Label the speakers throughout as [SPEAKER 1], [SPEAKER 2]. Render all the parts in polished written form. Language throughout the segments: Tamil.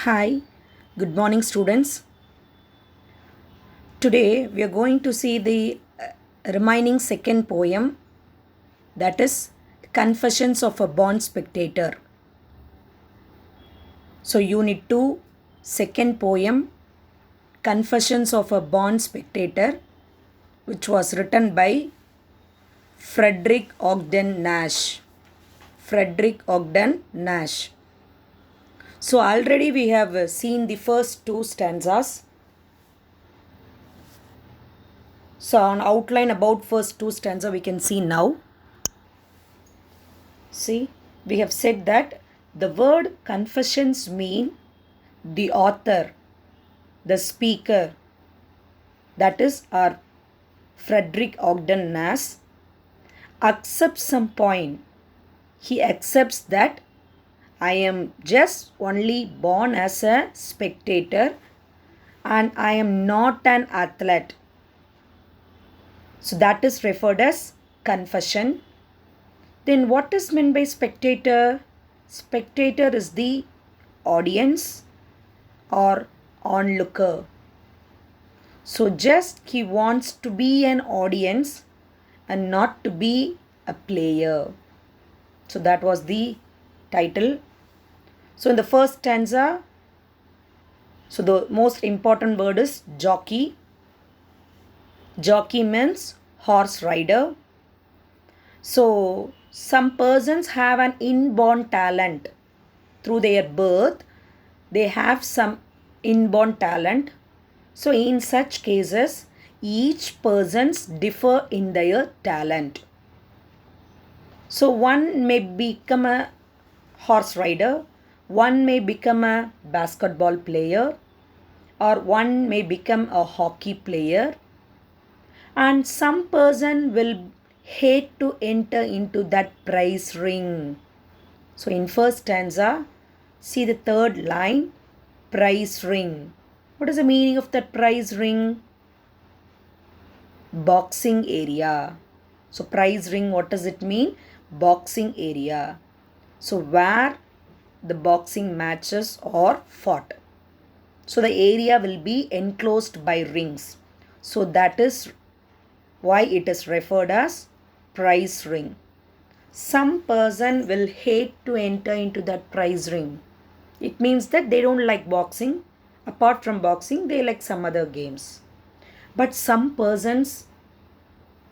[SPEAKER 1] Hi, good morning, students. Today we are going to see the remaining second poem, that is Confessions of a Born Spectator. So, Unit 2, second poem, Confessions of a Born Spectator, which was written by Frederic Ogden Nash. Frederic Ogden Nash. So, already we have seen the first two stanzas. So, on outline about first two stanza we can see now. See, we have said that the word confessions mean the author, the speaker, that is our Frederic Ogden Nash, accepts some point. He accepts that I am just only born as a spectator and I am not an athlete. So that is referred as confession. Then what is meant by spectator? Spectator is the audience or onlooker. So just he wants to be an audience and not to be a player. So that was the title. So in the first stanza, so the most important word is jockey. Jockey means horse rider. So some persons have an inborn talent through their birth. They have some inborn talent. So in such cases, each persons differ in their talent. So one may become a horse rider, one may become a basketball player, or one may become a hockey player, and some person will hate to enter into that prize ring. So in first stanza, see the third line, prize ring. What is the meaning of that prize ring? Boxing area. So prize ring, what does it mean? Boxing area. So where the boxing matches are fought. So the area will be enclosed by rings. So that is why it is referred as prize ring. Some person will hate to enter into that prize ring. It means that they don't like boxing. Apart from boxing, they like some other games. But some persons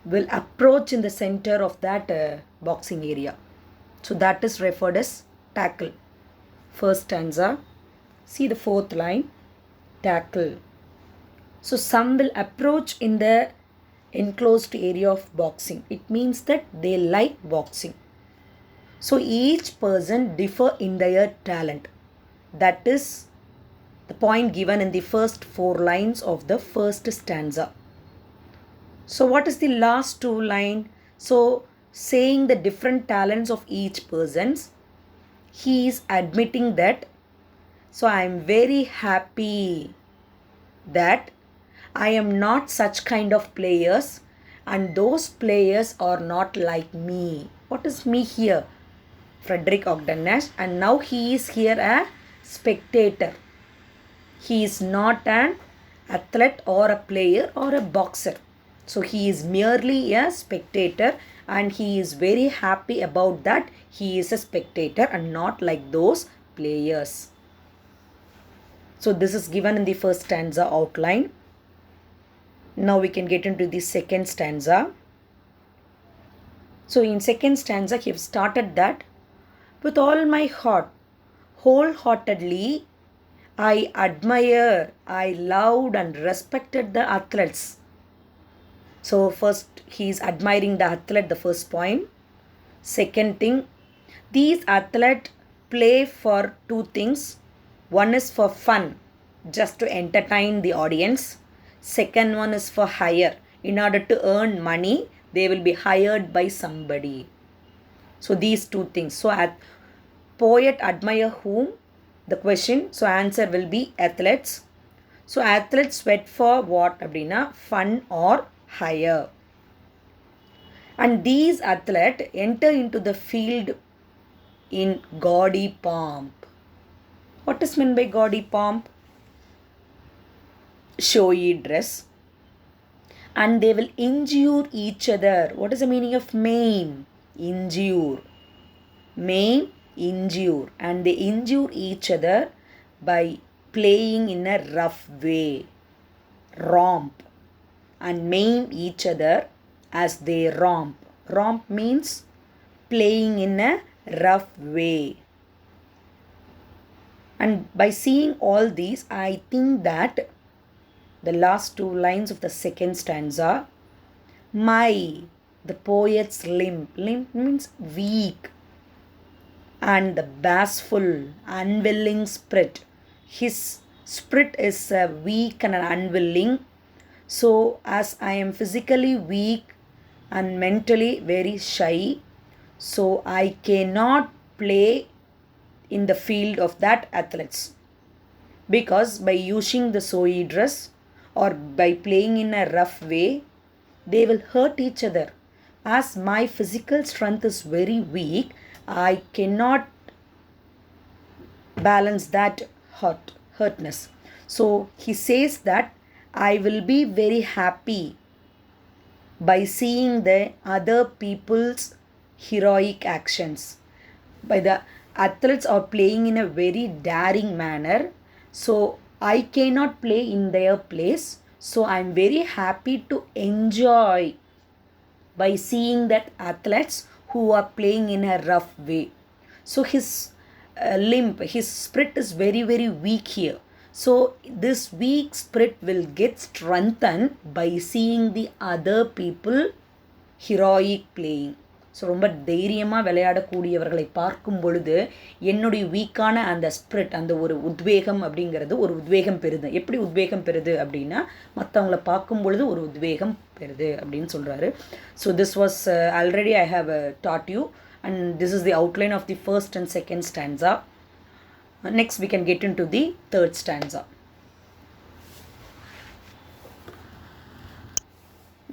[SPEAKER 1] will approach in the center of that boxing area. So that is referred as tackle. First stanza. See the fourth line. Tackle. So some will approach in the enclosed area of boxing. It means that they like boxing. So each person differ in their talent. That is the point given in the first four lines of the first stanza. So what is the last two lines? So saying the different talents of each person, he is admitting that, so I am very happy that I am not such kind of players and those players are not like me. What is me here? Frederic Ogden Nash, and now he is here a spectator. He is not an athlete or a player or a boxer. So he is merely a spectator and he is very happy about that he is a spectator and not like those players. So this is given in the first stanza outline. Now we can get into the second stanza. So in second stanza he have started that with all my heart, wholeheartedly, I admire, I loved and respected the athletes. So first he is admiring the athlete, the first point. Second thing, these athletes play for two things. One is for fun, just to entertain the audience. Second one is for hire. In order to earn money, they will be hired by somebody. So these two things. So poet admire whom? The question. So answer will be athletes. So athletes sweat for what? Abdina, fun or hire. And these athletes enter into the field in gaudy pomp. What is meant by gaudy pomp? Showy dress. And they will injure each other. What is the meaning of maim? Injure. Maim, injure. And they injure each other by playing in a rough way. Romp. And maim each other as they romp. Romp means playing in a rough way. And by seeing all these, I think that the last two lines of the second stanza, my, the poet's limp. Limp means weak. And the bashful, unwilling spirit. His spirit is weak and unwilling. So as I am physically weak and mentally very shy, so I cannot play in the field of that athletes. Because by using the showy dress or by playing in a rough way, they will hurt each other. As my physical strength is very weak, I cannot balance that hurtness. So he says that I will be very happy by seeing the other people's heroic actions. By the athletes are playing in a very daring manner, so I cannot play in their place. So I am very happy to enjoy by seeing that athletes who are playing in a rough way. So his limp, his spirit is very, very weak here. So this weak spirit will get strengthened by seeing the other people heroic playing. So ரொம்ப தைரியமாக விளையாடக்கூடியவர்களை பார்க்கும் பொழுது என்னுடைய வீக்கான அந்த ஸ்பிரிட், அந்த ஒரு உத்வேகம் அப்படிங்கிறது ஒரு உத்வேகம் பெறுது. எப்படி உத்வேகம் பெறுது அப்படின்னா, மற்றவங்களை பார்க்கும் பொழுது ஒரு உத்வேகம் பெறுது அப்படின்னு சொல்கிறாரு. So this was already I have dot U and this is the outline of the first and second stanza. Next we can get into the third stanza.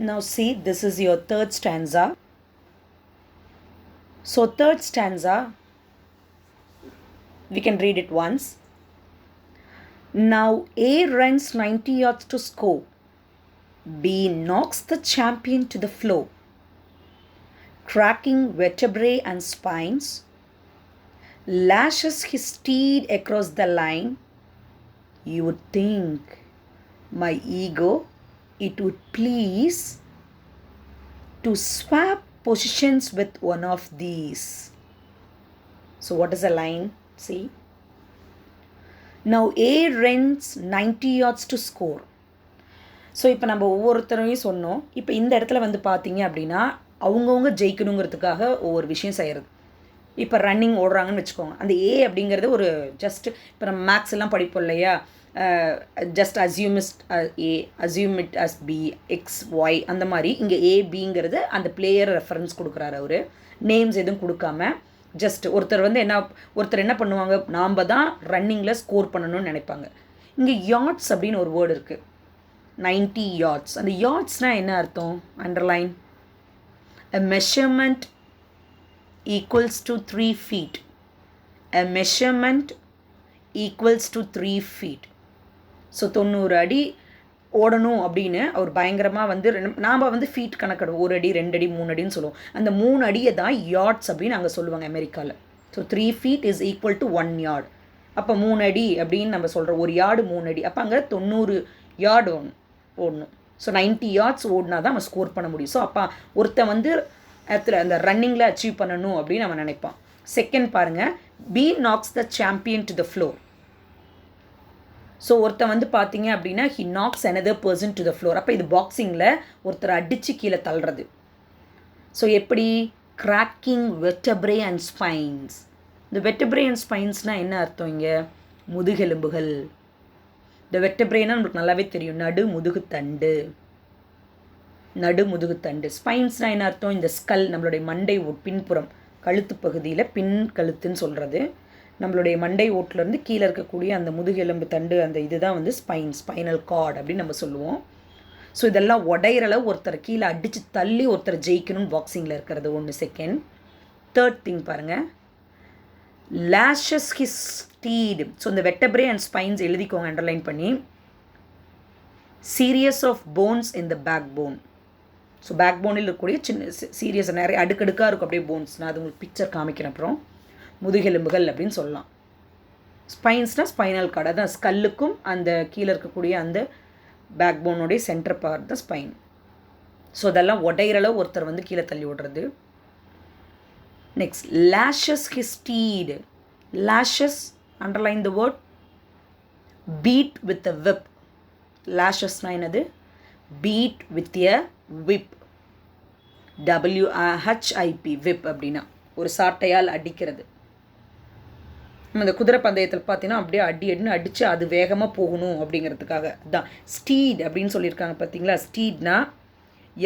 [SPEAKER 1] Now see, this is your third stanza. So third stanza, we can read it once. Now A runs 90 yards to score. B knocks the champion to the floor, cracking vertebrae and spines, lashes his steed across the line. You would think my ego, it would please to swap positions with one of these. So what is the line? See. Now A runs 90 yards to score. So இப்போ நம்ம ஒவ்வொருத்தரையும் சொன்னோம். இப்போ இந்த இடத்துல வந்து பார்த்தீங்க அப்படின்னா, அவங்கவுங்க ஜெயிக்கணுங்கிறதுக்காக ஒவ்வொரு விஷயம் செய்கிறது. இப்போ ரன்னிங் ஓடுறாங்கன்னு வச்சுக்கோங்க. அந்த ஏ அப்படிங்கிறது ஒரு ஜஸ்ட், இப்போ நம்ம மேக்ஸ் எல்லாம் படிப்போம் இல்லையா, just assume it as B X Y, அந்த மாதிரி இங்கே ஏபிங்கிறது அந்த பிளேயர் ரெஃபரன்ஸ் கொடுக்குறாரு அவர். நேம்ஸ் எதுவும் கொடுக்காம ஜஸ்ட் ஒருத்தர் வந்து என்ன பண்ணுவாங்க, நாம் தான் ரன்னிங்கில் ஸ்கோர் பண்ணணும்னு நினைப்பாங்க. இங்கே யார்ட்ஸ் அப்படின்னு ஒரு வேர்டு இருக்குது, 90 yards. அந்த யார்ட்ஸ்னால் என்ன அர்த்தம்? Underline. A measurement equals to 3 feet. A measurement equals to 3 feet. So 90 அடி ஓடணும் அப்படின்னு அவர் பயங்கரமாக வந்து நாம் வந்து ஃபீட் கணக்கிடுவோம், 1 அடி 2 அடி 3 அடின்னு சொல்லுவோம். அந்த 3 அடியை தான் யார்ட்ஸ் அப்படின்னு அங்கே சொல்லுவாங்க அமெரிக்காவில். So 3 feet is equal to 1 yard. அப்போ 3 அடி அப்படின்னு நம்ம சொல்கிறோம், ஒரு யார்டு 3 அடி. அப்போ அங்கே 90 யார்டு ஓடணும். ஸோ 90 yards ஓடினா தான் நம்ம ஸ்கோர் பண்ண முடியும். ஸோ அப்போ ஒருத்தன் வந்து அந்த ரன்னிங்கில் அச்சீவ் பண்ணணும் அப்படின்னு நம்ம நினைப்பான். செகண்ட் பாருங்கள், he knocks the champion to the floor. So ஒருத்தன் வந்து பார்த்தீங்க அப்படின்னா he knocks another person to the floor. அப்போ இது பாக்ஸிங்கில் ஒருத்தர் அடித்து கீழே தள்ளுறது. ஸோ எப்படி? Cracking vertebrae and spines. இந்த வெர்டப்ரே அண்ட் ஸ்பைன்ஸ்னால் என்ன அர்த்தம்? இங்கே முதுகெலும்புகள். இந்த வெர்டப்ரேனா நம்மளுக்கு நல்லாவே தெரியும், நடுமுதுகுத்தண்டு. ஸ்பைன்ஸ்னால் என்ன அர்த்தம்? இந்த ஸ்கல், நம்மளுடைய மண்டை பின்புறம் கழுத்து பகுதியில் பின் கழுத்துன்னு சொல்கிறது. நம்மளுடைய மண்டை ஓட்டிலேருந்து கீழே இருக்கக்கூடிய அந்த முதுகெலும்பு தண்டு, அந்த இதுதான் வந்து ஸ்பைனல் கார்டு அப்படின்னு நம்ம சொல்லுவோம். ஸோ இதெல்லாம் உடையிறளவு ஒருத்தர் கீழே அடித்து தள்ளி ஒருத்தர் ஜெயிக்கணும்னு பாக்ஸிங்கில் இருக்கிறது ஒன்று. செகண்ட். தேர்ட் திங் பாருங்கள், lashes his steed. ஸோ இந்த வெட்டப்ரே அண்ட் ஸ்பைன்ஸ் எழுதிக்கோங்க அண்டர்லைன் பண்ணி. Series of bones in the backbone. So back போனில் இருக்கக்கூடிய சின்ன சீரியஸ் நிறைய அடுக்கடுக்காக இருக்கும் அப்படியே போன்ஸ். நான் அது உங்களுக்கு பிக்சர் காமிக்கிறேன் அப்புறம். முதுகெலும்புகள் அப்படின்னு சொல்லலாம். ஸ்பைன்ஸ்னால் ஸ்பைனல் கார்டு, அதான் ஸ்கல்லுக்கும் அந்த கீழே இருக்கக்கூடிய அந்த பேக் போனுடைய சென்டர் பார்ட் தான் ஸ்பைன். ஸோ அதெல்லாம் உடையிற அளவு ஒருத்தர் வந்து கீழே தள்ளி விடுறது. Next lashes his steed. lashes, underline the word, beat with a whip. lashesனா என்னது? beat with a whip. WHIP, whip அப்படின்னா ஒரு சாட்டையால் அடிக்கிறது. நம்ம இந்த குதிரை பந்தயத்தில் பார்த்தீங்கன்னா அப்படியே அடின்னு அடித்து அது வேகமாக போகணும் அப்படிங்கிறதுக்காக தான் ஸ்டீட் அப்படின்னு சொல்லியிருக்காங்க பார்த்தீங்களா. ஸ்டீட்னா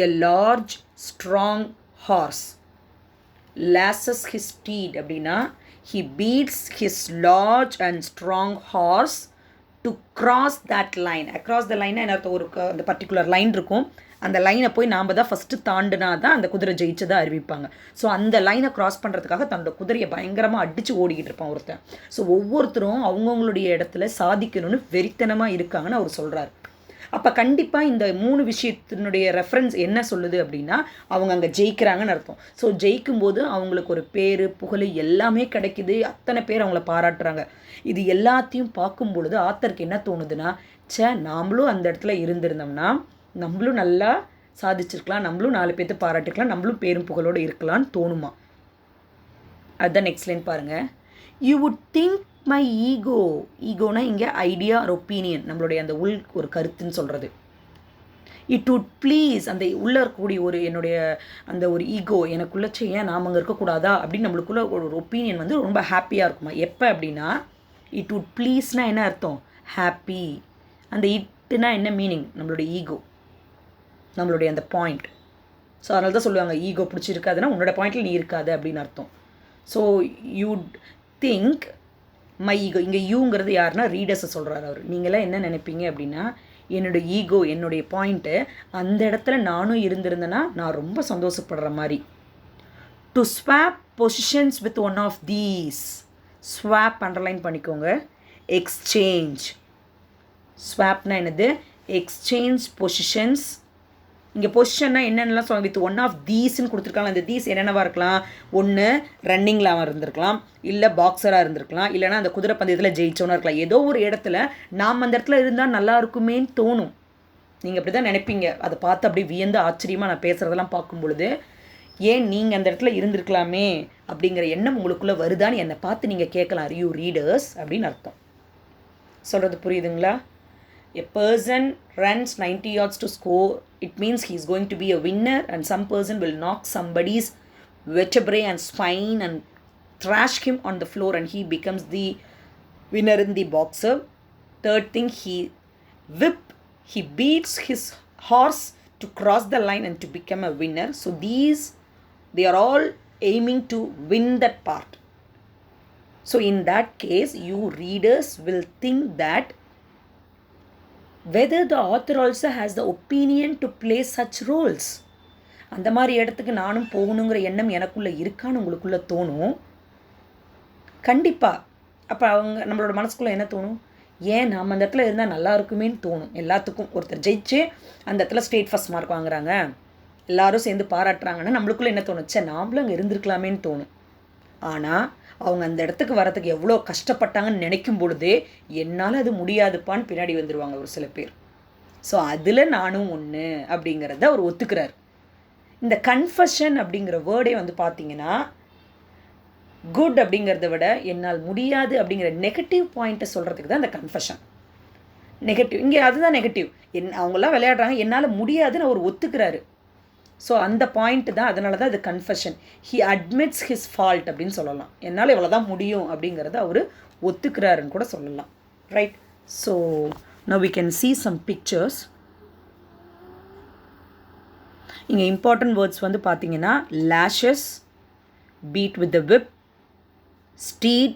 [SPEAKER 1] a large strong horse. lashes his steed அப்படின்னா he beats his large and strong horse to cross that line. across the line என்ன ஒரு அந்த பர்டிகுலர் லைன் இருக்கும், அந்த லைனை போய் நாம் தான் ஃபஸ்ட்டு தாண்டினா தான் அந்த குதிரை ஜெயிச்சதாக அறிவிப்பாங்க. ஸோ அந்த லைனை க்ராஸ் பண்ணுறதுக்காக தன்னோட குதிரையை பயங்கரமாக அடித்து ஓடிக்கிட்டு இருப்பான் ஒருத்தன். ஸோ ஒவ்வொருத்தரும் அவங்கவுங்களுடைய இடத்துல சாதிக்கணும்னு வெறித்தனமாக இருக்காங்கன்னு அவர் சொல்கிறார். அப்போ கண்டிப்பாக இந்த 3 விஷயத்தினுடைய ரெஃபரன்ஸ் என்ன சொல்லுது அப்படின்னா அவங்க அங்கே ஜெயிக்கிறாங்கன்னு அர்த்தம். ஸோ ஜெயிக்கும்போது அவங்களுக்கு ஒரு பேர் புகழ் எல்லாமே கிடைக்குது, அத்தனை பேர் அவங்கள பாராட்டுறாங்க. இது எல்லாத்தையும் பார்க்கும் பொழுது ஆத்தருக்கு என்ன தோணுதுன்னா, நாமளும் அந்த இடத்துல இருந்திருந்தோம்னா நம்மளும் நல்லா சாதிச்சிருக்கலாம், நம்மளும் 4 பேர்த்து பாராட்டிக்கலாம், நம்மளும் பேரும் புகழோடு இருக்கலாம்னு தோணுமா. அதுதான் நெக்ஸ்ட் லைன் பாருங்கள். You would think my ego. ஈகோனா இங்கே ஐடியா ஆர் ஒப்பீனியன், நம்மளுடைய அந்த உள் ஒரு கருத்துன்னு சொல்கிறது. இட் வுட் ப்ளீஸ், அந்த உள்ளே இருக்கக்கூடிய ஒரு என்னுடைய அந்த ஒரு ஈகோ எனக்குள்ளே ஏன் நாம் அங்கே இருக்கக்கூடாதா அப்படின்னு நம்மளுக்குள்ள ஒரு ஒப்பீனியன் வந்து ரொம்ப ஹாப்பியாக இருக்குமா. எப்போ அப்படின்னா இட் வுட் ப்ளீஸ்னால் என்ன அர்த்தம்? ஹாப்பி. அந்த இட்டுனா என்ன மீனிங்? நம்மளுடைய ஈகோ, நம்மளுடைய அந்த பாயிண்ட். ஸோ அதனால தான் சொல்லுவாங்க ஈகோ பிடிச்சிருக்காதுன்னா உன்னோட பாயிண்டில் நீ இருக்காது அப்படின்னு அர்த்தம். So you'd think my ego. இங்கே யூங்கிறது யாருன்னா ரீடர்ஸை சொல்கிறார் அவர். நீங்களாம் என்ன நினைப்பீங்க அப்படின்னா என்னோடய ஈகோ என்னுடைய பாயிண்ட்டு அந்த இடத்துல நானும் இருந்திருந்தேன்னா நான் ரொம்ப சந்தோஷப்படுற மாதிரி. To swap positions with one of these. Swap underline பண்ணிக்கோங்க. எக்ஸ்சேஞ்ச். ஸ்வாப்னா என்னது? Exchange positions. இங்கே பொசிஷன்னா என்னென்னலாம் சொல்லுவாங்க? வித் ஒன் ஆஃப் தீஸ்ன்னு கொடுத்துருக்காங்க. அந்த தீஸ் என்னென்னவா இருக்கலாம்? ஒன்று ரன்னிங்கில் இருந்திருக்கலாம், இல்லை பாக்ஸராக இருந்திருக்கலாம், இல்லைனா அந்த குதிரை பந்தயத்தில் ஜெயிச்சோன்னா இருக்கலாம். ஏதோ ஒரு இடத்துல நாம் அந்த இடத்துல இருந்தால் நல்லா இருக்குமேன்னு தோணும். நீங்கள் அப்படி தான் நினைப்பீங்க. அதை பார்த்து அப்படி வியந்து ஆச்சரியமாக நான் பேசுகிறதெல்லாம் பார்க்கும் பொழுது ஏன் நீங்கள் அந்த இடத்துல இருந்திருக்கலாமே அப்படிங்கிற எண்ணம் உங்களுக்குள்ளே வருதான்னு என்னை பார்த்து நீங்கள் கேட்கலாம். ஆர் யூ ரீடர்ஸ் அப்படின்னு அர்த்தம். சொல்கிறது புரியுதுங்களா? A person runs 90 yards to score, it means he is going to be a winner, and some person will knock somebody's vertebrae and spine and thrash him on the floor and he becomes the winner in the boxer. Third thing, he beats his horse to cross the line and to become a winner. So they are all aiming to win that part. So in that case, you readers will think that whether the author also has the opinion to play such roles. அந்த மாதிரி இடத்துக்கு நானும் போகணுங்கிற எண்ணம் எனக்குள்ளே இருக்கான்னு உங்களுக்குள்ளே தோணும் கண்டிப்பாக. அப்போ அவங்க நம்மளோட மனசுக்குள்ளே என்ன தோணும்? ஏன் நாம் அந்த இடத்துல இருந்தால் நல்லா இருக்குமேன்னு தோணும். எல்லாத்துக்கும் ஒருத்தர் ஜெயிச்சு அந்த இடத்துல ஸ்டேட் ஃபஸ்ட் மார்க் வாங்குறாங்க, எல்லோரும் சேர்ந்து பாராட்டுறாங்கன்னா நம்மளுக்குள்ளே என்ன தோணுச்சு? நாமளும் அங்கே இருந்திருக்கலாமேன்னு தோணும். ஆனால் அவங்க அந்த இடத்துக்கு வரத்துக்கு எவ்வளோ கஷ்டப்பட்டாங்கன்னு நினைக்கும் பொழுதே என்னால் அது முடியாதுப்பான்னு பின்னாடி வந்துடுவாங்க ஒரு சில பேர். ஸோ அதில் நானும் ஒன்று அப்படிங்கிறத அவர் ஒத்துக்கிறார். இந்த கன்ஃபஷன் அப்படிங்கிற வேர்டே வந்து பார்த்தீங்கன்னா குட் அப்படிங்கிறத விட என்னால் முடியாது அப்படிங்கிற நெகட்டிவ் பாயிண்ட்டை சொல்கிறதுக்கு தான் இந்த கன்ஃபஷன். நெகட்டிவ் இங்கே அதுதான் நெகட்டிவ். அவங்களாம் விளையாடுறாங்க, என்னால் முடியாதுன்னு அவர் ஒத்துக்கிறாரு. ஸோ அந்த பாயிண்ட்டு தான், அதனால தான் இது confession. He admits his fault அப்படின்னு சொல்லலாம். என்னால் இவ்வளோ தான் முடியும் அப்படிங்கிறத அவர் ஒத்துக்கிறாருன்னு கூட சொல்லலாம். Right. So now we can see some pictures. இங்கே இம்பார்ட்டன்ட் வேர்ட்ஸ் வந்து பார்த்தீங்கன்னா lashes, beat with the whip, steed,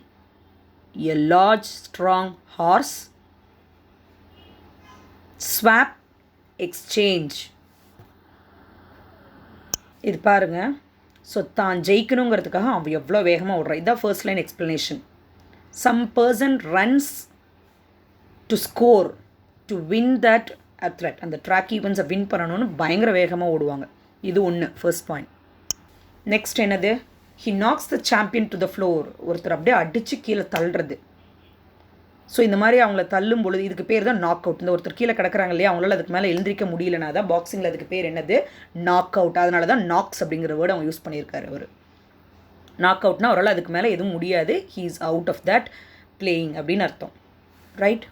[SPEAKER 1] a large strong horse, swap, exchange. இது பாருங்கள், ஸோ தான் ஜெயிக்கணுங்கிறதுக்காக அவன் எவ்வளோ வேகமாக ஓடுறான். இதுதான் first line explanation. Some person runs to score to win that athlete. அந்த ட்ராக் ஈவெண்ட்ஸை வின் பண்ணணும்னு பயங்கர வேகமாக ஓடுவாங்க. இது ஒன்று, ஃபர்ஸ்ட் பாயிண்ட். நெக்ஸ்ட் என்னது? He knocks the champion to the floor. ஒருத்தர் அப்படியே அடித்து கீழே தள்ளுறது. ஸோ இந்த மாதிரி அவங்கள தள்ளும் பொழுது இதுக்கு பேர் தான் நாக் அவுட். இந்த ஒருத்தர் கீழே கிடக்கிறாங்க இல்லையா, அவங்களால அதுக்கு மேலே எழுந்திரிக்க முடியலனா தான் பாக்ஸிங்கில் அதுக்கு பேர் என்னது? Knock out. அதனால தான் நாக்ஸ் அப்படிங்கிற வேர்டு அவங்க யூஸ் பண்ணியிருக்காரு. அவர் நாக் அவுட்னா அவரால் அதுக்கு மேலே எதுவும் முடியாது, he is out of that playing அப்படின்னு அர்த்தம். ரைட்.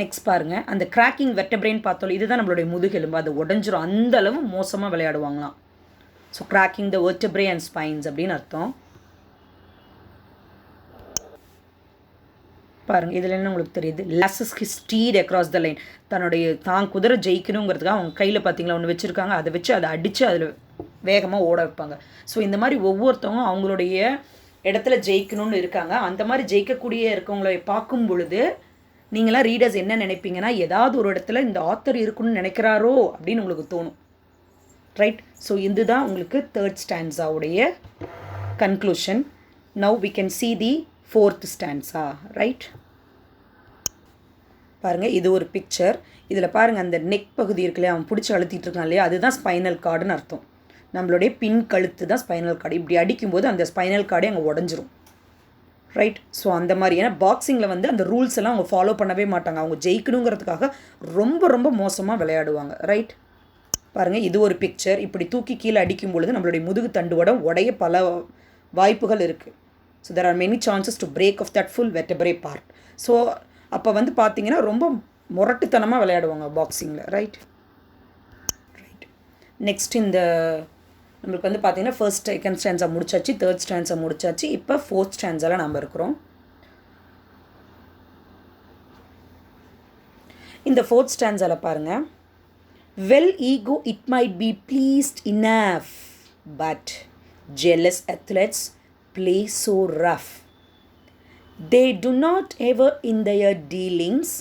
[SPEAKER 1] நெக்ஸ்ட் பாருங்கள், அந்த கிராக்கிங் வெர்டபிரேன் பார்த்தோம், இதுதான் நம்மளுடைய முதுகெலும்பு, அது உடஞ்சிரும், அந்த அளவு மோசமாக விளையாடுவாங்களாம். So cracking the vertebrae and spines அப்படின்னு அர்த்தம். பாருங்கள், இதில் என்ன உங்களுக்கு தெரியுது? Lashes his steed across the line. தான் குதிரை ஜெயிக்கணுங்கிறதுக்காக அவங்க கையில் பார்த்தீங்களா ஒன்று வச்சுருக்காங்க, அதை வச்சு அதை அடித்து அதில் வேகமாக ஓட வைப்பாங்க. ஸோ இந்த மாதிரி ஒவ்வொருத்தவங்க அவங்களுடைய இடத்துல ஜெயிக்கணும்னு இருக்காங்க. அந்த மாதிரி ஜெயிக்கக்கூடிய இருக்கவங்களை பார்க்கும் பொழுது நீங்களாம் ரீடர்ஸ் என்ன நினைப்பீங்கன்னா, ஏதாவது ஒரு இடத்துல இந்த ஆத்தர் இருக்குன்னு நினைக்கிறாரோ அப்படின்னு உங்களுக்கு தோணும். ரைட். ஸோ இதுதான் உங்களுக்கு தேர்ட் ஸ்டான்ஸாவுடைய conclusion. Now we can see the fourth stanza. Right. பாருங்கள், இது ஒரு பிக்சர். இதில் பாருங்கள், அந்த நெக் பகுதி இருக்குல்லையா, அவன் பிடிச்சி அழுத்திட்டு இருக்கான் இல்லையா, அதுதான் ஸ்பைனல் கார்டுன்னு அர்த்தம். நம்மளுடைய பின் கழுத்து தான் ஸ்பைனல் கார்டு. இப்படி அடிக்கும்போது அந்த ஸ்பைனல் கார்டே அங்கே உடஞ்சிரும். ரைட். ஸோ அந்த மாதிரி, ஏன்னா பாக்ஸிங்கில் வந்து அந்த ரூல்ஸ் எல்லாம் அவங்க ஃபாலோ பண்ணவே மாட்டாங்க. அவங்க ஜெயிக்கணுங்கிறதுக்காக ரொம்ப ரொம்ப மோசமாக விளையாடுவாங்க. ரைட். பாருங்கள், இது ஒரு பிக்சர். இப்படி தூக்கி கீழே அடிக்கும் பொழுது நம்மளுடைய முதுகு தண்டுவட உடைய பல வாய்ப்புகள் இருக்குது. So there are many chances to break off that full vertebrae part. So அப்போ வந்து பார்த்தீங்கன்னா ரொம்ப முரட்டுத்தனமாக விளையாடுவாங்க பாக்ஸிங்கில். ரைட். ரைட். நெக்ஸ்ட் இந்த நம்மளுக்கு வந்து பார்த்தீங்கன்னா ஃபர்ஸ்ட் செகண்ட் ஸ்டான்ஸை முடிச்சாச்சு, தேர்ட் ஸ்டான்ஸை முடிச்சாச்சு. இப்போ ஃபோர்த் ஸ்டான்ஸில் நம்ம இருக்கிறோம். இந்த ஃபோர்த் ஸ்டான்ஸில் பாருங்கள், well ego it might be pleased enough, but jealous athletes play so rough. They do not ever in their dealings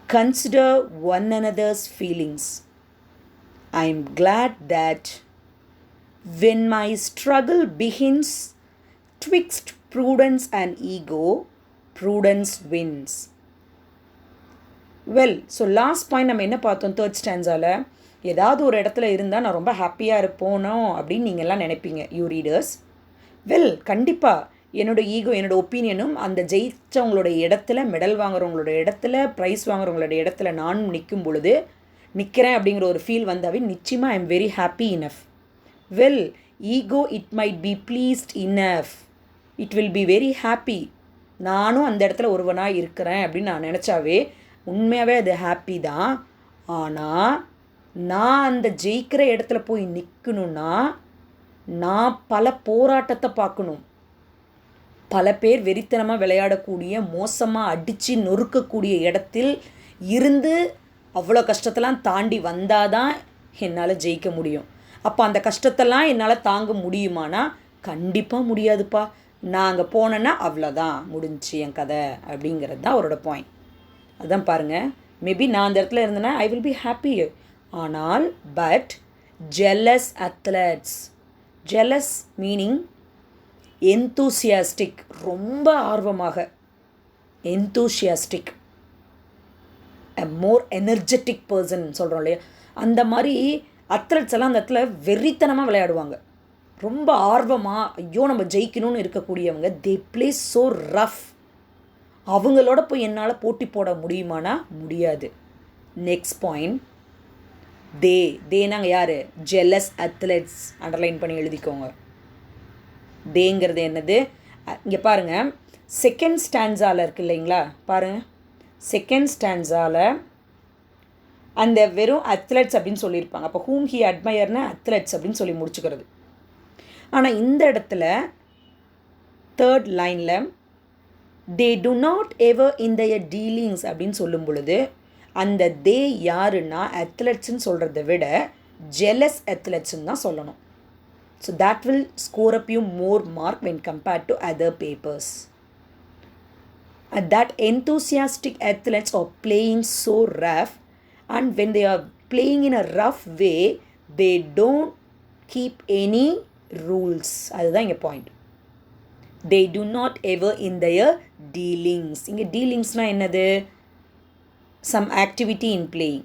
[SPEAKER 1] consider one another's feelings. I am glad that when my struggle begins twixt prudence and ego, prudence wins. Well, so last point நம்ம என்ன பார்த்தோம் தேர்ட் ஸ்டான்ஸால்? ஏதாவது ஒரு இடத்துல இருந்தால் நான் ரொம்ப ஹாப்பியாக இருப்போனோ அப்படின்னு நீங்கள்லாம் நினைப்பீங்க யூ ரீடர்ஸ். வெல், கண்டிப்பாக என்னோடய ஈகோ, என்னோடய ஒப்பீனியனும் அந்த ஜெயித்தவங்களோட இடத்துல, மெடல் வாங்குறவங்களோட இடத்துல, ப்ரைஸ் வாங்குறவங்களோட இடத்துல நானும் நிற்கும் பொழுது, நிற்கிறேன் அப்படிங்கிற ஒரு ஃபீல் வந்தாவே நிச்சயமாக I am very happy enough. Well, ego it might be pleased enough, it will be very happy. நானும் அந்த இடத்துல ஒருவனாக இருக்கிறேன் அப்படின்னு நான் நினச்சாவே உண்மையாகவே அது ஹாப்பி தான். ஆனால் நான் அந்த ஜெயிக்கிற இடத்துல போய் நிற்கணுன்னா நான் பல போராட்டத்தை பார்க்கணும். பல பேர் வெறித்தனமாக விளையாடக்கூடிய, மோசமாக அடித்து நொறுக்கக்கூடிய இடத்தில் இருந்து அவ்வளோ கஷ்டத்தெல்லாம் தாண்டி வந்தால் தான் என்னால் ஜெயிக்க முடியும். அப்போ அந்த கஷ்டத்தெல்லாம் என்னால் தாங்க முடியுமானா கண்டிப்பாக முடியாதுப்பா. நான் அங்கே போனேன்னா அவ்வளோதான், முடிஞ்சு என் கதை அப்படிங்கிறது தான் அவரோட பாயிண்ட். அதான் பாருங்கள், மேபி நான் அந்த இடத்துல இருந்தேன்னா ஐ வில் பி ஹாப்பி. ஆனால் but jealous athletes, jealous meaning enthusiastic, ரொம்ப ஆர்வமாக, enthusiastic, a more energetic person சொல்கிறோம் இல்லையா, அந்த மாதிரி அத்லெட்ஸ் எல்லாம் அந்த இடத்துல வெறித்தனமாக விளையாடுவாங்க. ரொம்ப ஆர்வமாக, ஐயோ நம்ம ஜெயிக்கணும்னு இருக்கக்கூடியவங்க. They play so rough. அவங்களோட போய் என்னால் போட்டி போட முடியுமானா முடியாது. நெக்ஸ்ட் பாயிண்ட், தேனாங்க யார்? Jealous athletes. அண்டர்லைன் பண்ணி எழுதிக்கோங்க. தேங்கிறது என்னது? இங்கே பாருங்கள், செகண்ட் ஸ்டான்ஸால் இருக்குது இல்லைங்களா, பாருங்கள் செகண்ட் ஸ்டான்ஸால் அந்த வெறும் அத்லெட்ஸ் அப்படின்னு சொல்லியிருப்பாங்க. அப்போ ஹூம் ஹி அட்மயர்னா அத்லெட்ஸ் அப்படின்னு சொல்லி முடிச்சுக்கிறது. ஆனால் இந்த இடத்துல தேர்ட் லைனில் they do not ever in their dealings அப்படின்னு சொல்லும் பொழுது அந்த தே யாருன்னா அத்லெட்ஸ்ன்னு சொல்கிறத விட ஜெலஸ் அத்லெட்ஸ்ன்னு தான் சொல்லணும். So that will score up you more mark when compared to other papers. That enthusiastic athletes are playing so rough, and when they are playing in a rough way they don't keep any rules. அதுதான் இங்கே point. they do not ever in their dealings. இங்கே டீலிங்ஸ்னால் என்னது? some activity in playing.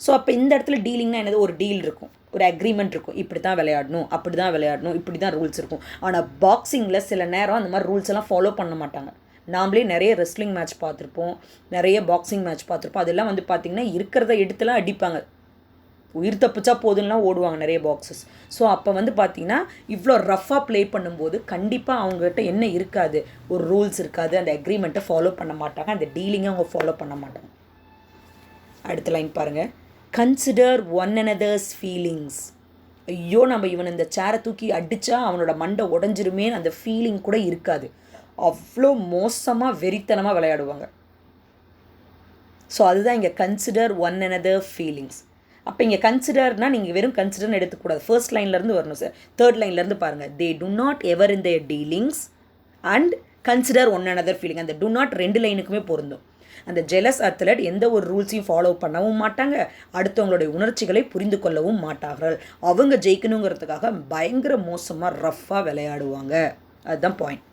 [SPEAKER 1] So அப்போ இந்த இடத்துல டீலிங்னா என்னது? ஒரு டீல் இருக்கும், ஒரு அக்ரிமெண்ட் இருக்கும், இப்படி தான் விளையாடணும், அப்படி தான் விளையாடணும், இப்படி தான் ரூல்ஸ் இருக்கும். ஆனால் பாக்ஸிங்கில் சில நேரம் அந்த மாதிரி ரூல்ஸ் எல்லாம் ஃபாலோ பண்ண மாட்டாங்க. நாமளே நிறைய ரெஸ்லிங் மேட்ச் பார்த்துருப்போம், நிறைய பாக்ஸிங் மேட்ச் பார்த்துருப்போம். அதெல்லாம் வந்து பார்த்திங்கன்னா இருக்கிறத எடுத்துலாம் அடிப்பாங்க, உயிர் தப்பிச்சா போதுன்னெலாம் ஓடுவாங்க நிறைய பாக்ஸஸ். ஸோ அப்போ வந்து பார்த்திங்கன்னா இவ்வளோ ரஃப்பாக ப்ளே பண்ணும்போது கண்டிப்பாக அவங்ககிட்ட என்ன இருக்காது? ஒரு ரூல்ஸ் இருக்காது, அந்த அக்ரிமெண்ட்டை ஃபாலோ பண்ண மாட்டாங்க, அந்த டீலிங்கை அவங்க ஃபாலோ பண்ண மாட்டாங்க. அடுத்த லைன் பாருங்கள். Consider one another's feelings. ஐயோ நம்ம இவன் இந்த சேரை தூக்கி அடித்தா அவனோட மண்டை உடஞ்சிருமே அந்த ஃபீலிங் கூட இருக்காது. அவ்வளோ மோசமாக வெறித்தனமாக விளையாடுவாங்க. ஸோ அதுதான் இங்கே கன்சிடர் ஒன் another ஃபீலிங்ஸ். அப்போ இங்கே கன்சிடர்னால் நீங்கள் வெறும் கன்சிடர்னு எடுத்துக்கூடாது, ஃபர்ஸ்ட் லைன்லேருந்து வரணும் சார். தேர்ட் லைன்லேருந்து பாருங்கள். They do not ever in their dealings and consider one another feeling. அந்த டு நாட் ரெண்டு லைனுக்குமே பொருந்தும். அந்த ஜெலஸ் அத்லட் எந்த ஒரு ரூல்ஸையும் ஃபாலோ பண்ணவும் மாட்டாங்க, அடுத்தவங்களுடைய உணர்ச்சிகளை புரிந்து கொள்ளவும் மாட்டார்கள். அவங்க ஜெயிக்கணுங்கிறதுக்காக பயங்கர மோசமாக ரஃப்பாக விளையாடுவாங்க. அதுதான் பாயிண்ட்.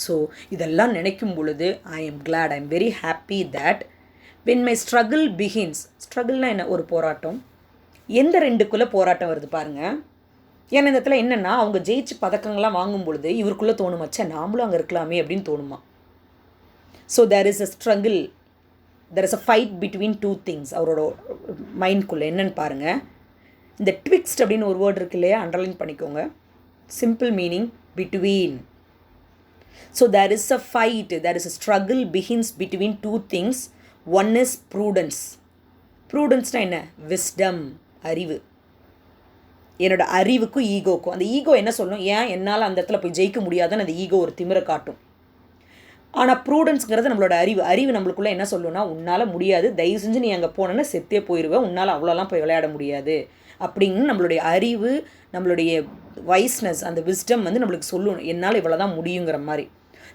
[SPEAKER 1] ஸோ இதெல்லாம் நினைக்கும் பொழுது I am glad, I am very happy that when my struggle begins. ஸ்ட்ரகிள்னால் என்ன? ஒரு போராட்டம். எந்த ரெண்டுக்குள்ளே போராட்டம் வருது பாருங்கள். ஏன்னா இந்த இடத்துல என்னென்னா அவங்க ஜெயிச்சு பதக்கங்கள்லாம் வாங்கும் பொழுது இவருக்குள்ளே தோணுமாச்சா நாமளும் அங்கே இருக்கலாமே அப்படின்னு தோணுமா. So there is a struggle, there is a fight between two things. அவரோட மைண்ட்குள்ளே என்னன்னு பாருங்கள். இந்த ட்விக்ஸ்ட் அப்படின்னு ஒரு வேர்டு இருக்கு இல்லையா, அண்டர்லைன் பண்ணிக்கோங்க. Simple meaning between. So there is a fight, there is a struggle begins between two things. One is prudence. ப்ரூடன்ஸ்னால் என்ன? விஸ்டம், அறிவு. என்னோடய அறிவுக்கும் ஈகோக்கும். அந்த ஈகோ என்ன சொல்லணும்? ஏன் என்னால் அந்த இடத்துல போய் ஜெயிக்க முடியாதுன்னு அந்த ஈகோ ஒரு திமிரை காட்டும். ஆனால் ப்ரூடன்ஸுங்கிறது நம்மளோட அறிவு. அறிவு நம்மளுக்குள்ளே என்ன சொல்லணும்னா, உன்னால் முடியாது, தயவு செஞ்சு நீ அங்கே போனேன்னா செத்தே போயிடுவேன், உன்னால் அவ்வளோலாம் போய் விளையாட முடியாது அப்படின்னு நம்மளுடைய அறிவு, நம்மளுடைய வைஸ்னஸ், அந்த விஸ்டம் வந்து நம்மளுக்கு சொல்லணும் என்னால் இவ்வளோ தான் முடியுங்கிற மாதிரி.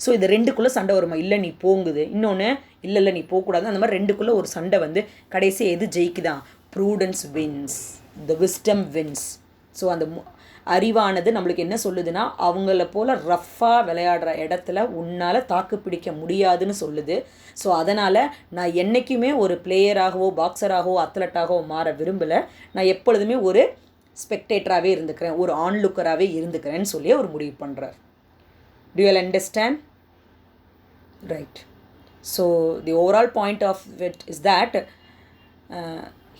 [SPEAKER 1] ஸோ இது ரெண்டுக்குள்ளே சண்டை வருமா? இல்லை நீ போங்குது, இன்னொன்று இல்லை நீ போகக்கூடாது. அந்த மாதிரி ரெண்டுக்குள்ளே ஒரு சண்டை வந்து கடைசி எது ஜெயிக்குதான்? Prudence wins, the wisdom wins. So அந்த அறிவானது நம்மளுக்கு என்ன சொல்லுதுன்னா, அவங்கள போல் ரஃப்பாக விளையாடுற இடத்துல உன்னால் தாக்கு பிடிக்க முடியாதுன்னு சொல்லுது. ஸோ அதனால் நான் என்றைக்குமே ஒரு பிளேயராகவோ பாக்ஸராகவோ அத்லட்டாகவோ மாற விரும்பலை, நான் எப்பொழுதுமே ஒரு ஸ்பெக்டேட்டராகவே இருந்துக்கிறேன், ஒரு ஆன்லுக்கராகவே இருந்துக்கிறேன்னு சொல்லி அவர் முடிவு பண்ணுறார். Do you all understand? Right. So the overall point of it is that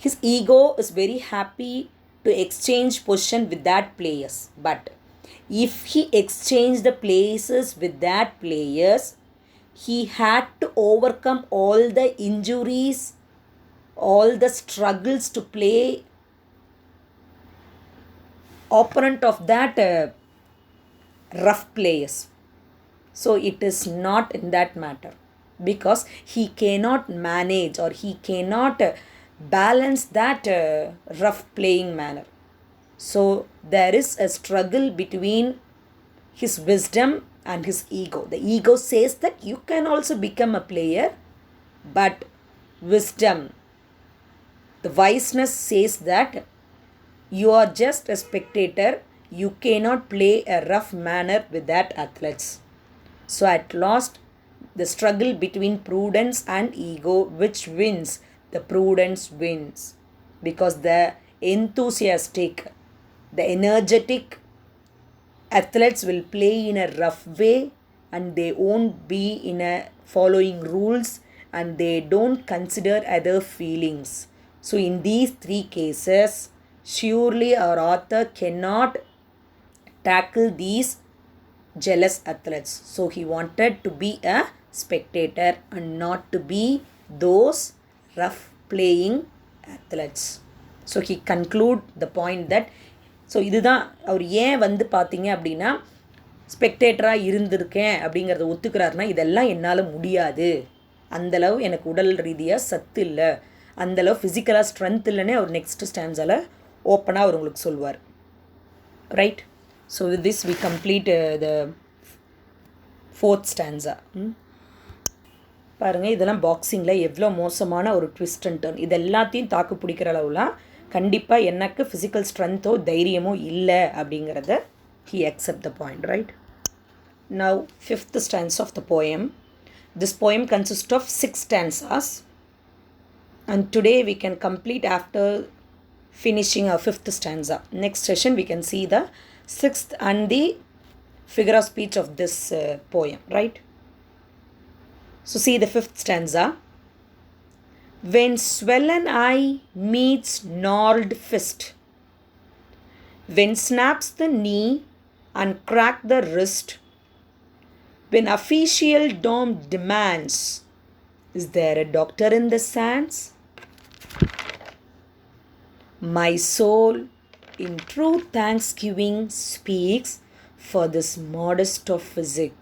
[SPEAKER 1] his ego is very happy to exchange position with that players. But if he exchanged the places with that players, he had to overcome all the injuries, all the struggles to play opponent of that rough players. So it is not in that matter, because he cannot manage or he cannot balance that rough playing manner. So there is a struggle between his wisdom and his ego. The ego says that you can also become a player, but wisdom, the wiseness says that you are just a spectator, you cannot play a rough manner with that athletes. So at last, the struggle between prudence and ego, which wins? The prudence wins, because the enthusiastic, the energetic athletes will play in a rough way, and they won't be in a following rules, and they don't consider other feelings. So in these three cases, surely our author cannot tackle these jealous athletes. So he wanted to be a spectator and not to be those rough playing athletes. So he conclude the point that, so இதுதான் அவர் ஏன் வந்து பார்த்தீங்க அப்படின்னா ஸ்பெக்டேட்டராக இருந்திருக்கேன் அப்படிங்கிறத ஒத்துக்கிறாருன்னா, இதெல்லாம் என்னால் முடியாது, அந்தளவு எனக்கு உடல் ரீதியாக சத்து இல்லை, அந்தளவு ஃபிசிக்கலாக ஸ்ட்ரென்த் இல்லைன்னே அவர் நெக்ஸ்ட் ஸ்டான்ஸால் ஓப்பனாக அவர் உங்களுக்கு சொல்வார். Right. So with this we complete the fourth stanza. பாருங்கள், இதெல்லாம் பாக்ஸிங்கில் எவ்வளோ மோசமான ஒரு ட்விஸ்ட் அண்ட் டர்ன். இது எல்லாத்தையும் தாக்கு பிடிக்கிற அளவுலாம் கண்டிப்பாக எனக்கு ஃபிசிக்கல் ஸ்ட்ரென்த்தோ தைரியமோ இல்லை அப்படிங்கிறத he accept the point, right? Now, fifth stanza of the poem. This poem consists of 6 stanzas, and today we can complete after finishing our 5th stanza. Next session we can see the 6th and the figure of speech of this poem, right? So see the 5th stanza. When swollen eye meets gnarled fist, when snaps the knee and crack the wrist, when official dom demands, is there a doctor in the sands? My soul in true thanksgiving speaks for this modest of physic.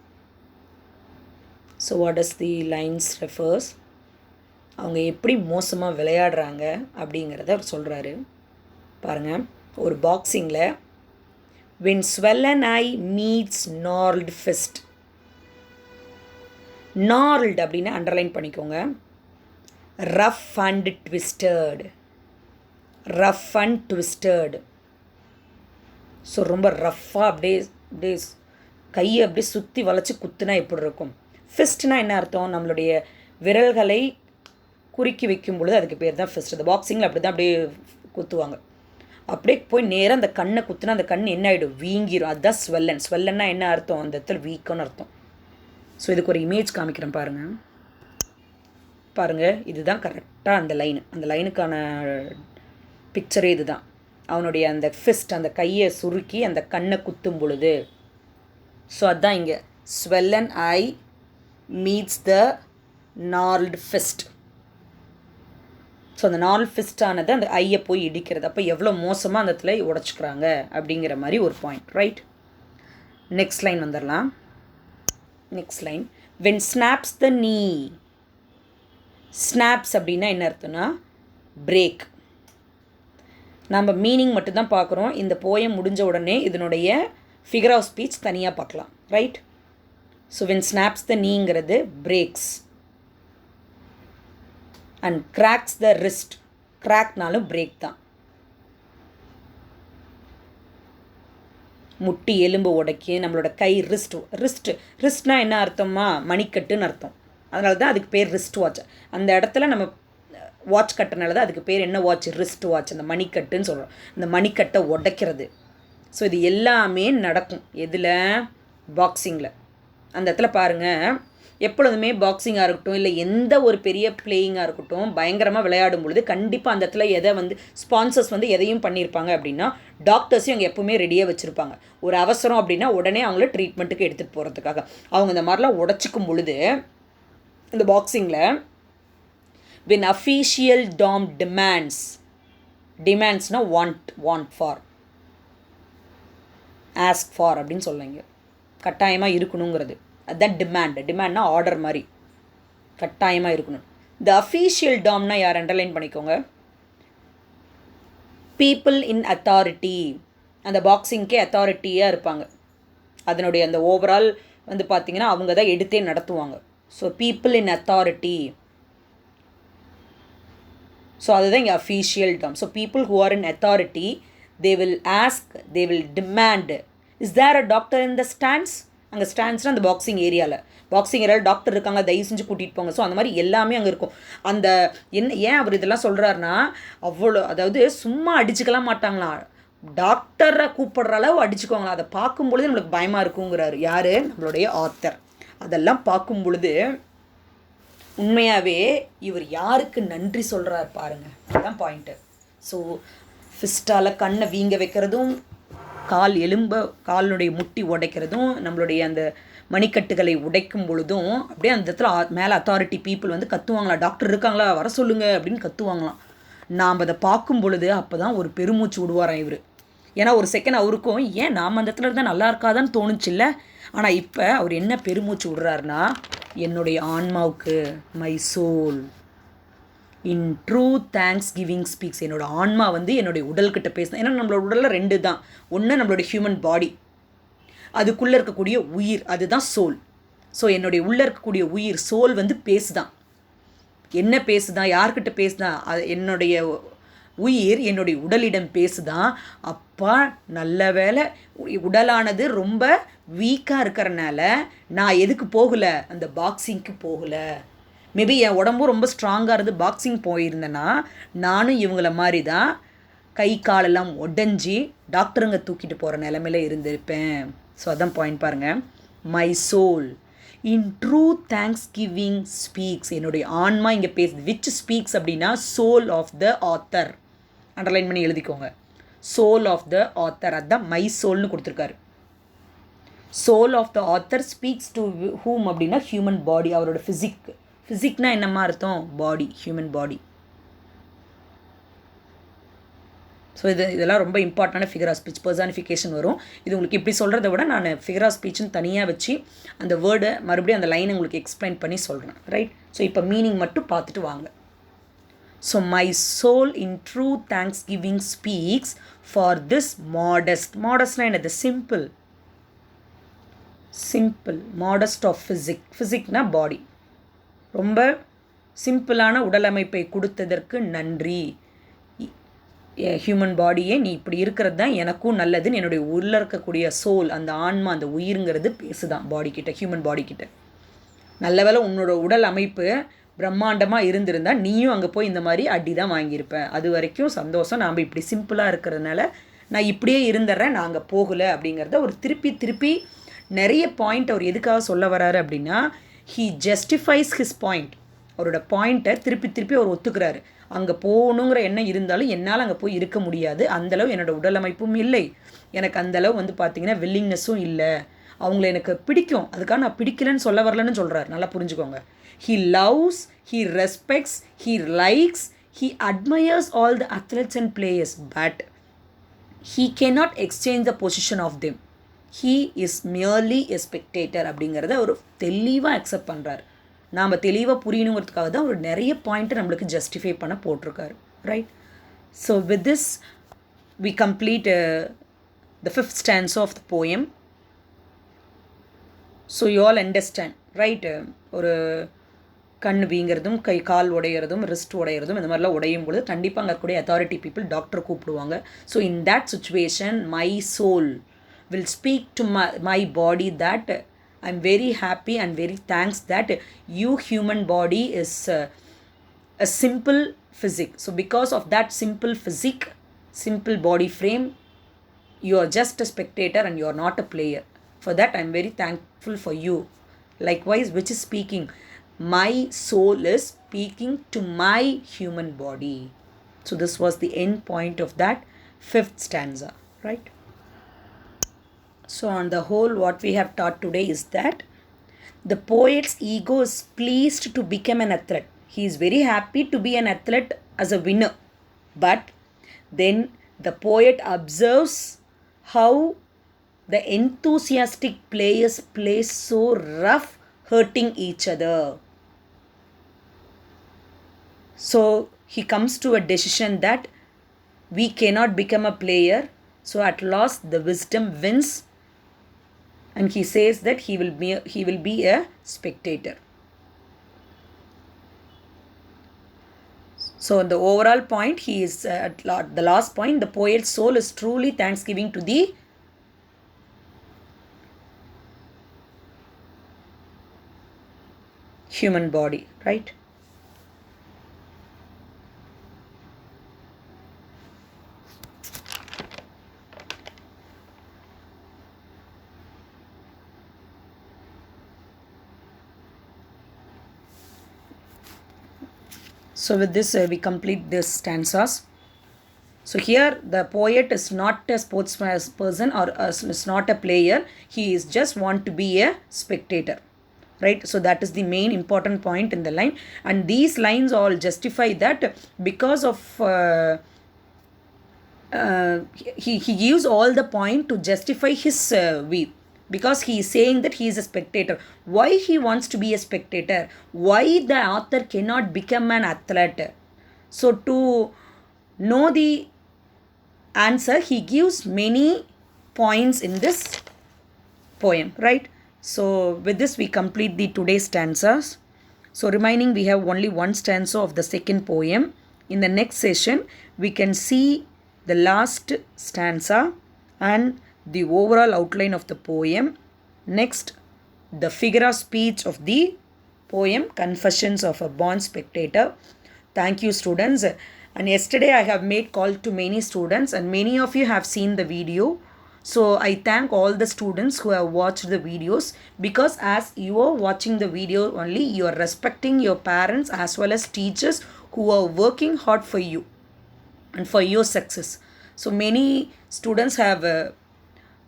[SPEAKER 1] So what does the lines refers? அவங்க எப்படி மோசமாக விளையாடுறாங்க அப்படிங்கிறத அவர் சொல்கிறாரு. பாருங்கள், ஒரு பாக்ஸிங்கில் when swollen eye meets gnarled fist. gnarled அப்படின்னு அண்டர்லைன் பண்ணிக்கோங்க. rough and twisted. rough and twisted. So ரொம்ப ரஃப்பாக அப்படியே கையை அப்படியே சுற்றி வளைச்சி குத்துனா எப்படி இருக்கும்? ஃபிஸ்ட்னா என்ன அர்த்தம்? நம்மளுடைய விரல்களை குறுக்கி வைக்கும் பொழுது அதுக்கு பேர் தான் ஃபிஸ்ட். அந்த பாக்ஸிங்கில் அப்படி தான் அப்படியே குத்துவாங்க. அப்படியே போய் நேராக அந்த கண்ணை குத்துனா அந்த கண் என்ன ஆகிடும்? வீங்கிடும். அதுதான் ஸ்வெல்லன். ஸ்வெல்லன்னா என்ன அர்த்தம்? அந்த இடத்துல வீக்குன்னு அர்த்தம். ஸோ இதுக்கு ஒரு இமேஜ் காமிக்கிறேன் பாருங்கள். பாருங்கள், இதுதான் கரெக்டாக அந்த லைனு. அந்த லைனுக்கான பிக்சரே இது தான். அவனுடைய அந்த ஃபிஸ்ட், அந்த கையை சுருக்கி அந்த கண்ணை குத்தும் பொழுது. ஸோ அதுதான் இங்கே ஸ்வெல்லன் ஐ மீட்ஸ் த gnarled fist. ஸோ அந்த gnarled fist ஆனது அந்த ஐயை போய் இடிக்கிறது. அப்போ எவ்வளோ மோசமாக அந்த இடத்துல உடச்சிக்கிறாங்க அப்படிங்கிற மாதிரி ஒரு பாயிண்ட், ரைட்? நெக்ஸ்ட் லைன் வந்துடலாம். Next line, when snaps the knee. snaps அப்படின்னா என்ன அர்த்தம்னா பிரேக். நம்ம மீனிங் மட்டும்தான் பார்க்குறோம். இந்த போயம் முடிஞ்ச உடனே இதனுடைய ஃபிகர் ஆஃப் ஸ்பீச் தனியாக பார்க்கலாம், right? So when snaps the kneeங்கிறது breaks and cracks the wrist. கிராக்னாலும் பிரேக் தான். முட்டி எலும்பு உடைக்கி நம்மளோட கை ரிஸ்ட்னா என்ன அர்த்தமா? மணிக்கட்டுன்னு அர்த்தம். அதனால தான் அதுக்கு பேர் ரிஸ்ட் வாட்ச். அந்த இடத்துல நம்ம வாட்ச் கட்டுறனால தான் அதுக்கு பேர் என்ன வாட்ச்? Wrist watch. அந்த மணிக்கட்டுன்னு சொல்கிறோம். அந்த மணிக்கட்டை உடைக்கிறது. ஸோ இது எல்லாமே நடக்கும் எதில்? பாக்ஸிங்கில். அந்த இடத்துல பாருங்கள், எப்பொழுதுமே பாக்ஸிங்காக இருக்கட்டும் இல்லை எந்த ஒரு பெரிய பிளேயிங்காக இருக்கட்டும், பயங்கரமாக விளையாடும் பொழுது கண்டிப்பாக அந்த இடத்துல எதை ஸ்பான்சர்ஸ் எதையும் பண்ணியிருப்பாங்க அப்படின்னா டாக்டர்ஸையும் அங்கே எப்போவுமே ரெடியாக வச்சுருப்பாங்க. ஒரு அவசரம் அப்படின்னா உடனே அவங்கள ட்ரீட்மெண்ட்டுக்கு எடுத்துகிட்டு போகிறதுக்காக. அவங்க இந்த மாதிரிலாம் உடச்சிக்கும் பொழுது இந்த பாக்ஸிங்கில் when official dom demandsனா want for, ask for அப்படின்னு சொல்லுங்க. கட்டாயமாக இருக்கணுங்கிறது அதுதான் டிமாண்ட்னா ஆர்டர் மாதிரி கட்டாயமாக இருக்கணும். the official domனா யார்? அண்டர்லைன் பண்ணிக்கோங்க. people in authority. அந்த பாக்ஸிங்க்கே அத்தாரிட்டியாக இருப்பாங்க. அதனுடைய அந்த ஓவரால் பார்த்திங்கன்னா அவங்க தான் எடுத்தே நடத்துவாங்க. So people in authority. So அதுதான் இங்கே officialdom. So people who are in authority, they will ask, they will demand, is there a doctor in the stands? அங்கே ஸ்டாண்ட்ஸ்னால் அந்த பாக்ஸிங் ஏரியாவில் டாக்டர் இருக்காங்க, தயவு செஞ்சு கூட்டிகிட்டு போங்க. ஸோ அந்த மாதிரி எல்லாமே அங்கே இருக்கும். அந்த ஏன் அவர் இதெல்லாம் சொல்கிறாருன்னா, அவ்வளோ அதாவது சும்மா அடிச்சுக்கலாம் மாட்டாங்களாம், டாக்டரை கூப்பிடுற அளவு அடிச்சுக்குவாங்களா. அதை பார்க்கும் பொழுது நம்மளுக்கு பயமாக இருக்குங்கிறாரு. யார்? நம்மளுடைய ஆத்தர். அதெல்லாம் பார்க்கும் பொழுது உண்மையாகவே இவர் யாருக்கு நன்றி சொல்கிறார் பாருங்கள். அதுதான் பாயிண்ட்டு. ஸோ ஃபிஸ்டால் கண்ணை வீங்க வைக்கிறதும், காலினுடைய முட்டி உடைக்கிறதும், நம்மளுடைய அந்த மணிக்கட்டுகளை உடைக்கும் பொழுதும் அப்படியே அந்த இடத்துல மேலே அத்தாரிட்டி பீப்புள் கத்துவாங்களா, டாக்டர் இருக்காங்களா, வர சொல்லுங்க அப்படின்னு கத்துவாங்களாம். நாம் அதை பார்க்கும் பொழுது அப்போ தான் ஒரு பெருமூச்சு விடுவாராம் இவர். ஏன்னா ஒரு செகண்ட் அவருக்கும் ஏன் நாம் அந்த இடத்துல இருந்தால் நல்லா இருக்காதான்னு தோணுச்சுல்ல. ஆனால் இப்போ அவர் என்ன பெருமூச்சு விடுறாருன்னா, என்னுடைய ஆன்மாவுக்கு, my soul in true thanksgiving speaks. என்னோடய ஆன்மா என்னுடைய உடல்கிட்ட பேசுனேன். ஏன்னா நம்மளோட உடலில் 2 தான். ஒன்று நம்மளோட ஹியூமன் பாடி, அதுக்குள்ளே இருக்கக்கூடிய உயிர், அதுதான் சோல். ஸோ என்னுடைய உள்ளே இருக்கக்கூடிய உயிர் சோல் பேசுதான். என்ன பேசுதான்? யார்கிட்ட பேசுதான்? அது என்னுடைய உயிர் என்னுடைய உடலிடம் பேசுதான், அப்பா நல்ல வேலை உடலானது ரொம்ப வீக்காக இருக்கிறனால நான் எதுக்கு போகலை, அந்த பாக்ஸிங்க்கு போகலை. மேபி என் உடம்பும் ரொம்ப ஸ்ட்ராங்காக இருந்து பாக்ஸிங் போயிருந்தேன்னா நானும் இவங்கள மாதிரி தான் கை காலெல்லாம் உடஞ்சி டாக்டருங்க தூக்கிட்டு போகிற நிலமையில இருந்திருப்பேன். ஸோ அதான் பாயிண்ட் பாருங்கள். My soul in true thanksgiving speaks. என்னுடைய ஆன்மா இங்கே பேசுது. விச் ஸ்பீக்ஸ் அப்படின்னா soul of the author. Underline பண்ணி எழுதிக்கோங்க. சோல் ஆஃப் த ஆத்தர், அதுதான் மை சோல்னு கொடுத்துருக்காரு. Soul of the author speaks to whom அப்படின்னா ஹியூமன் பாடி, அவரோட ஃபிசிக். ஃபிசிக்னா என்னம்மா அர்த்தம்? பாடி, ஹியூமன் பாடி. ஸோ இதெல்லாம் ரொம்ப இம்பார்ட்டண்டான ஃபிகர் ஆஃப் ஸ்பீச். பர்சானிஃபிகேஷன் வரும். இது உங்களுக்கு இப்படி சொல்கிறத விட நான் ஃபிகர் ஆஃப் ஸ்பீச்சுன்னு தனியாக வச்சு அந்த வேர்டை மறுபடியும் அந்த லைனை உங்களுக்கு எக்ஸ்பிளைன் பண்ணி சொல்கிறேன். ரைட்? ஸோ இப்போ மீனிங் மட்டும் பார்த்துட்டு வாங்க. So my soul in true thanksgiving speaks for this modest. மாடஸ்ட்னா என்னது? Simple. Simple modest of physique. ஃபிசிக்னா பாடி. ரொம்ப சிம்பிளான உடலமைப்பை கொடுத்ததற்கு நன்றி. ஹியூமன் பாடியே நீ இப்படி இருக்கிறது தான் எனக்கும் நல்லதுன்னு என்னுடைய உள்ளே இருக்கக்கூடிய சோல், அந்த ஆன்மா, அந்த உயிருங்கிறது பேசுதான் பாடிக்கிட்ட, ஹியூமன் பாடிக்கிட்ட. நல்ல வேளை உன்னோட உடல் அமைப்பு பிரம்மாண்டமாக இருந்திருந்தால் நீயும் அங்கே போய் இந்த மாதிரி அடி தான் வாங்கியிருப்பேன். அது வரைக்கும் சந்தோஷம். நாம் இப்படி சிம்பிளாக இருக்கிறதுனால நான் இப்படியே இருந்துடுறேன், நான் அங்கே போகலை அப்படிங்கிறத ஒரு திருப்பி நிறைய பாயிண்ட் அவர் எதுக்காக சொல்ல வராரு அப்படின்னா, ஹீ ஜஸ்டிஃபைஸ் ஹிஸ் பாயிண்ட். அவரோட பாயிண்ட்டை திருப்பி அவர் ஒத்துக்கிறாரு. அங்கே போகணுங்கிற எண்ணம் இருந்தாலும் என்னால் அங்கே போய் இருக்க முடியாது. அந்தளவு என்னோடய உடலமைப்பும் இல்லை, எனக்கு அந்தளவு பார்த்திங்கன்னா வில்லிங்னஸும் இல்லை. அவங்கள எனக்கு பிடிக்கும், அதுக்காக நான் பிடிக்கலன்னு சொல்ல வரலன்னு சொல்கிறார். நல்லா புரிஞ்சுக்கோங்க. He loves, he respects, he likes, he admires all the athletes and players, but he cannot exchange the position of them. He is merely a spectator அப்படிங்கிறத அவர் தெளிவாக அக்செப்ட் பண்ணுறாரு. நாம் தெளிவாக புரியணுங்கிறதுக்காக தான் ஒரு நிறைய பாயிண்ட்டை நம்மளுக்கு ஜஸ்டிஃபை பண்ண போட்டிருக்காரு. Right? So with this we complete the 5th stanza of the poem. So you all understand, right? ஒரு கண் வீங்கிறதும் கை கால் உடையிறதும் ரிஸ்ட் உடையிறதும் இந்த மாதிரிலாம் உடையும் பொழுது கண்டிப்பாக அங்கே இருக்கக்கூடிய அத்தாரிட்டி பீப்புள் டாக்டர் கூப்பிடுவாங்க. So in that situation my soul will speak to my body that I'm very happy and very thanks that you human body is a simple physique. So because of that simple physique, simple body frame, you are just a spectator and you are not a player. For that I'm very thankful for you. Likewise, which is speaking, my soul is speaking to my human body. So this was the end point of that 5th stanza, right? So on the whole, what we have taught today is that the poet's ego is pleased to become an athlete. He is very happy to be an athlete as a winner. But then the poet observes how the enthusiastic players play so rough, hurting each other. So he comes to a decision that we cannot become a player. So at last the wisdom wins. And he says that he will be a spectator. So the overall point, he is at the last point, the poet's soul is truly thanksgiving to the human body, right? So with this we complete this stanzas. So here the poet is not a sports person or is not a player. He is just want to be a spectator, right? So that is the main important point in the line. And these lines all justify that because of he gives all the point to justify his view. Because he is saying that he is a spectator. Why he wants to be a spectator? Why the author cannot become an athlete? So to know the answer, he gives many points in this poem, right? So with this we complete the today's stanzas. So remaining we have only one stanza of the second poem. In the next session, we can see the last stanza and the overall outline of the poem. Next, the figure of speech of the poem Confessions of a Born Spectator. Thank you, students. And yesterday I have made call to many students and many of you have seen the video. So I thank all the students who have watched the videos, because as you are watching the video only, you are respecting your parents as well as teachers who are working hard for you and for your success. So many students have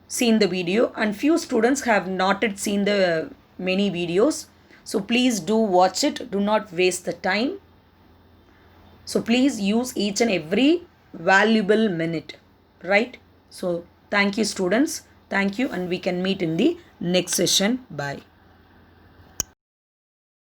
[SPEAKER 1] seen the video and few students have not yet seen the many videos. So please do watch it. Do not waste the time. So please use each and every valuable minute, right? So thank you, students. Thank you, and we can meet in the next session. Bye.